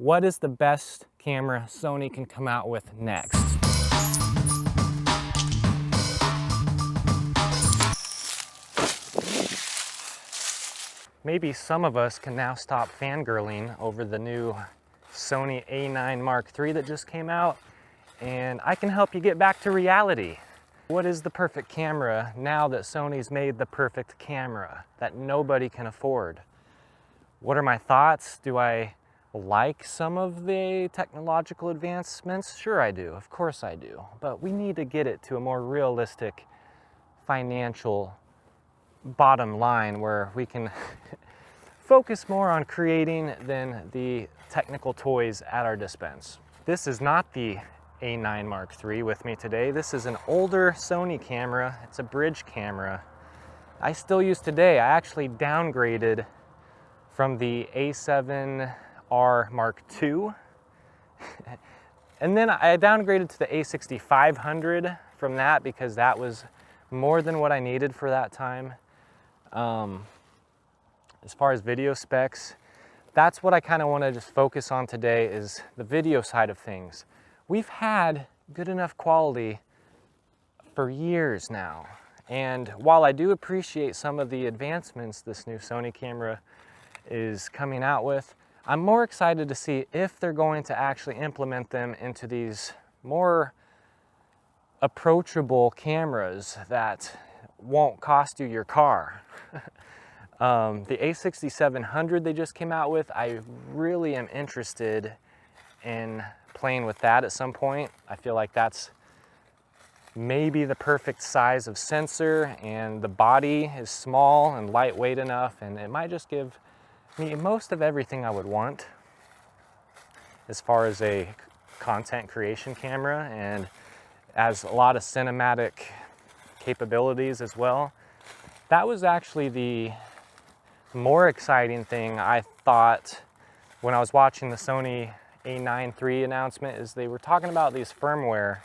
What is the best camera Sony can come out with next? Maybe some of us can now stop fangirling over the new Sony A9 Mark III that just came out, and I can help you get back to reality. What is the perfect camera now that Sony's made the perfect camera that nobody can afford? What are my thoughts? Do I like some of the technological advancements? Sure I do, of course I do. But we need to get it to a more realistic financial bottom line where we can focus more on creating than the technical toys at our dispense. This is not the A9 Mark III with me today. This is an older Sony camera. It's a bridge camera I still use today. I actually downgraded from the A7R Mark II. And then I downgraded to the A6500 from that because that was more than what I needed for that time. As far as video specs, that's what I kind of want to just focus on today, is the video side of things. We've had good enough quality for years now. And while I do appreciate some of the advancements this new Sony camera is coming out with, I'm more excited to see if they're going to actually implement them into these more approachable cameras that won't cost you your car. The A6700 they just came out with, I really am interested in playing with that at some point. I feel like that's maybe the perfect size of sensor, and the body is small and lightweight enough, and it might just give me most of everything I would want as far as a content creation camera, and as a lot of cinematic capabilities as well. That was actually the more exciting thing I thought when I was watching the Sony A9 III announcement, is they were talking about these firmware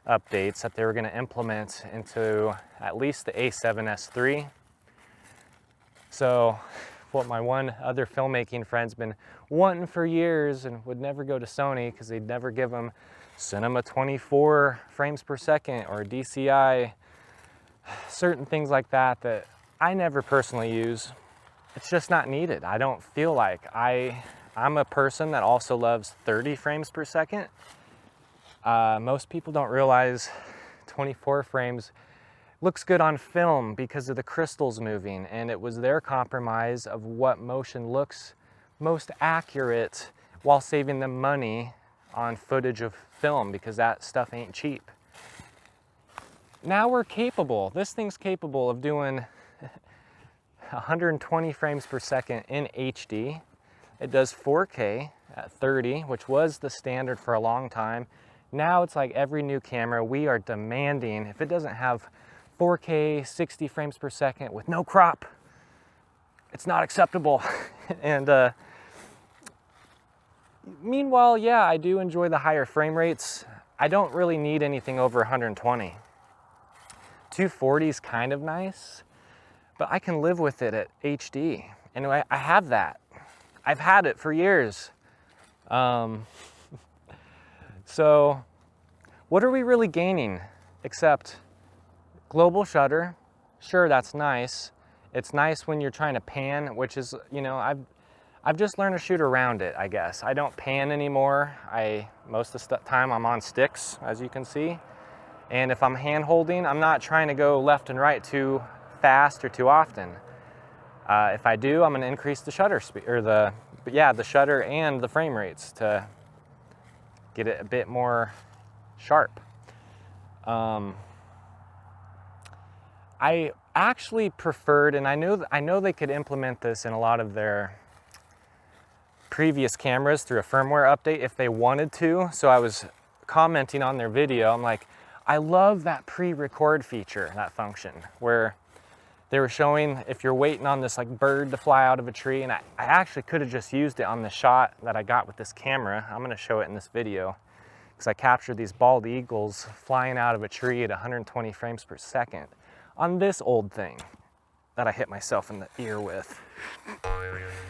updates that they were going to implement into at least the A7S III. So what my one other filmmaking friend's been wanting for years and would never go to Sony because they'd never give them Cinema 24 frames per second or DCI, certain things like that that I never personally use. It's just not needed. I don't feel like I'm a person that also loves 30 frames per second. Most people don't realize 24 frames looks good on film because of the crystals moving, and it was their compromise of what motion looks most accurate while saving them money on footage of film, because that stuff ain't cheap. Now we're capable, this thing's capable of doing 120 frames per second in HD. It does 4K at 30, which was the standard for a long time. Now it's like every new camera, we are demanding, if it doesn't have 4K 60 frames per second with no crop, it's not acceptable. And meanwhile, yeah, I do enjoy the higher frame rates. I don't really need anything over 120. 240 is kind of nice, but I can live with it at HD. And I have that. I've had it for years. So what are we really gaining except global shutter? Sure, that's nice. It's nice when you're trying to pan, which is, you know, I've just learned to shoot around it, I guess. I don't pan anymore. Most of the time I'm on sticks, as you can see. And if I'm hand holding, I'm not trying to go left and right too fast or too often. If I do, I'm going to increase the shutter speed, or the shutter and the frame rates to get it a bit more sharp. I actually preferred, and I know they could implement this in a lot of their previous cameras through a firmware update if they wanted to. So I was commenting on their video, I'm like, I love that pre-record feature, that function, where they were showing if you're waiting on this like bird to fly out of a tree, and I actually could have just used it on the shot that I got with this camera. I'm gonna show it in this video, because I captured these bald eagles flying out of a tree at 120 frames per second on this old thing that I hit myself in the ear with.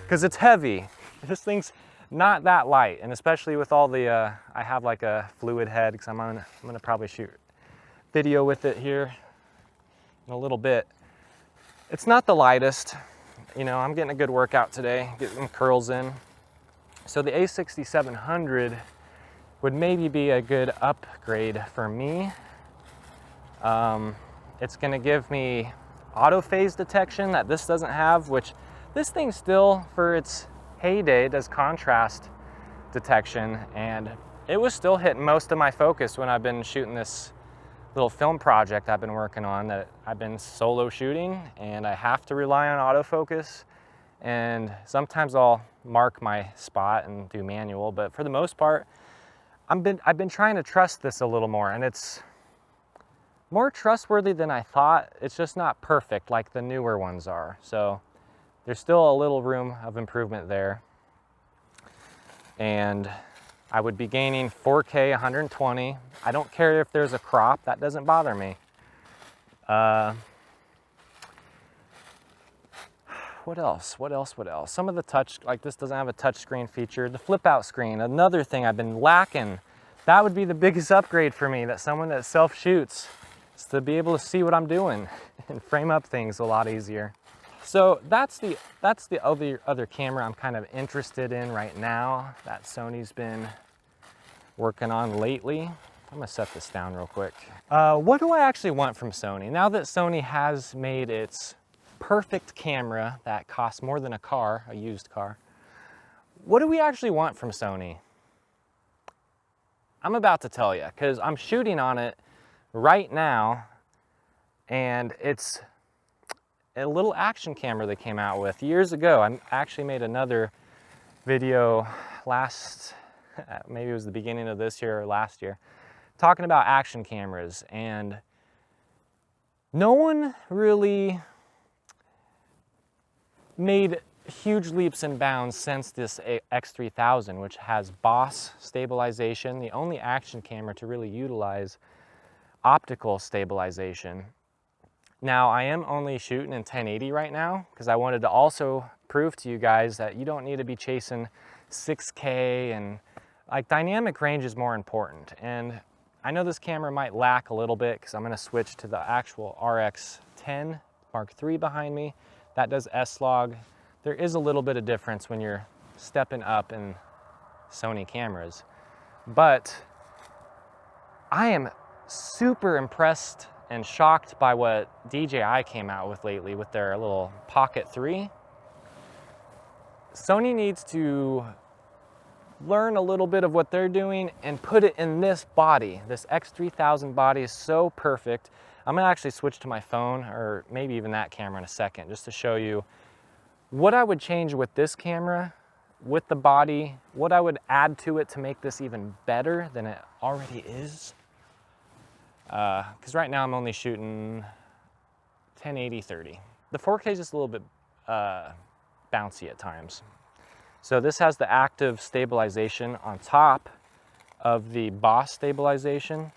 Because it's heavy. This thing's not that light, and especially with all the, I have like a fluid head because I'm gonna probably shoot video with it here in a little bit. It's not the lightest. You know, I'm getting a good workout today, getting some curls in. So the A6700 would maybe be a good upgrade for me. It's gonna give me auto phase detection that this doesn't have, which this thing still, for its heyday, does contrast detection, and it was still hitting most of my focus when I've been shooting this little film project I've been working on that I've been solo shooting, and I have to rely on autofocus, and sometimes I'll mark my spot and do manual, but for the most part I've been trying to trust this a little more, and it's more trustworthy than I thought. It's just not perfect like the newer ones are, so there's still a little room of improvement there. And I would be gaining 4K 120. I don't care if there's a crop, that doesn't bother me. What else? Some of the touch, like this doesn't have a touch screen feature. The flip out screen, another thing I've been lacking. That would be the biggest upgrade for me, that someone that self shoots, is to be able to see what I'm doing and frame up things a lot easier. So that's the other camera I'm kind of interested in right now that Sony's been working on lately. I'm gonna set this down real quick. What do I actually want from Sony? Now that Sony has made its perfect camera that costs more than a car, a used car, what do we actually want from Sony? I'm about to tell you, because I'm shooting on it right now, and it's a little action camera they came out with years ago. I actually made another video maybe it was the beginning of this year or last year, talking about action cameras, and no one really made huge leaps and bounds since this X3000, which has BOS stabilization, the only action camera to really utilize optical stabilization. Now, I am only shooting in 1080 right now because I wanted to also prove to you guys that you don't need to be chasing 6K, and like dynamic range is more important. And I know this camera might lack a little bit because I'm going to switch to the actual RX10 Mark III behind me. That does S-Log. There is a little bit of difference when you're stepping up in Sony cameras. But I am super impressed and shocked by what DJI came out with lately with their little Pocket 3. Sony needs to learn a little bit of what they're doing and put it in this body. This X3000 body is so perfect. I'm gonna actually switch to my phone, or maybe even that camera in a second, just to show you what I would change with this camera, with the body, what I would add to it to make this even better than it already is. Because right now I'm only shooting 1080/30. The 4K is just a little bit bouncy at times. So this has the active stabilization on top of the BOS stabilization.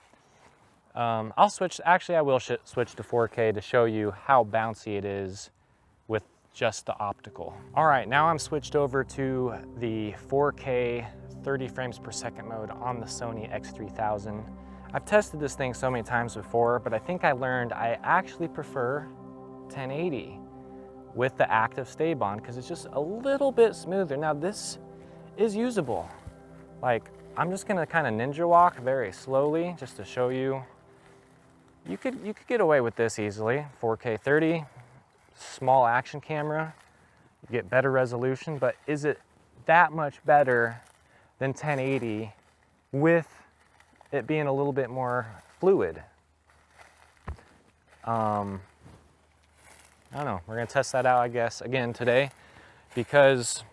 I'll switch, actually I will switch to 4K to show you how bouncy it is with just the optical. All right, now I'm switched over to the 4K 30 frames per second mode on the Sony X3000. I've tested this thing so many times before, but I think I learned I actually prefer 1080 with the active stab on because it's just a little bit smoother. Now this is usable. Like, I'm just gonna kind of ninja walk very slowly just to show you. You could get away with this easily. 4K 30, small action camera, you get better resolution, but is it that much better than 1080 with it being a little bit more fluid? I don't know, we're gonna test that out, I guess, again today, because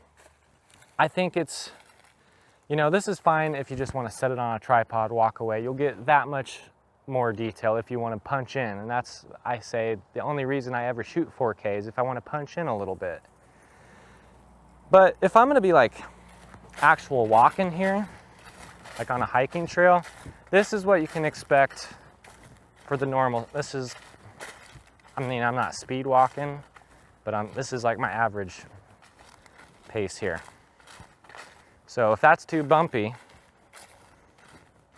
I think it's, you know, this is fine if you just want to set it on a tripod, walk away. You'll get that much more detail if you want to punch in, and that's, I say, the only reason I ever shoot 4K is if I want to punch in a little bit. But if I'm gonna be like actual walking here, like on a hiking trail, this is what you can expect for the normal. This is, I mean, I'm not speed walking, but this is like my average pace here. So if that's too bumpy,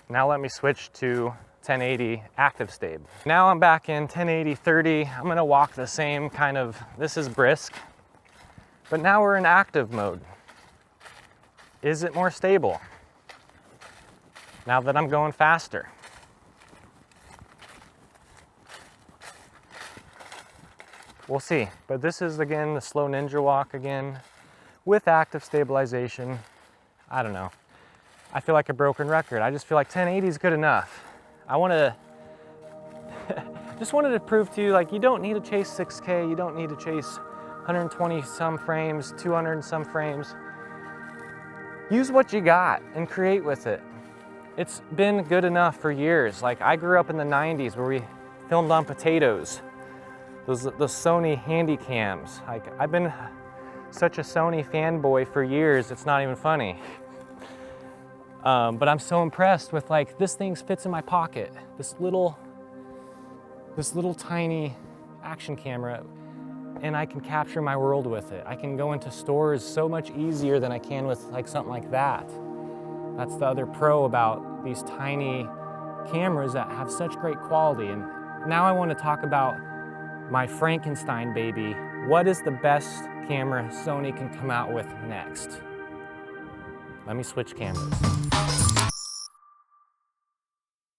now let me switch to 1080 active stable. Now I'm back in 1080/30. I'm gonna walk the same kind of, this is brisk, but now we're in active mode. Is it more stable now that I'm going faster? We'll see. But this is, again, the slow ninja walk again with active stabilization. I don't know. I feel like a broken record. I just feel like 1080 is good enough. I want to, just wanted to prove to you, like, you don't need to chase 6K. You don't need to chase 120 some frames, 200 and some frames. Use what you got and create with it. It's been good enough for years. Like, I grew up in the 90s where we filmed on potatoes. Those Sony handy cams. Like, I've been such a Sony fanboy for years, it's not even funny. But I'm so impressed with, like, this thing fits in my pocket. This little tiny action camera, and I can capture my world with it. I can go into stores so much easier than I can with, like, something like that. That's the other pro about these tiny cameras that have such great quality. And now I want to talk about my Frankenstein baby. What is the best camera Sony can come out with next? Let me switch cameras.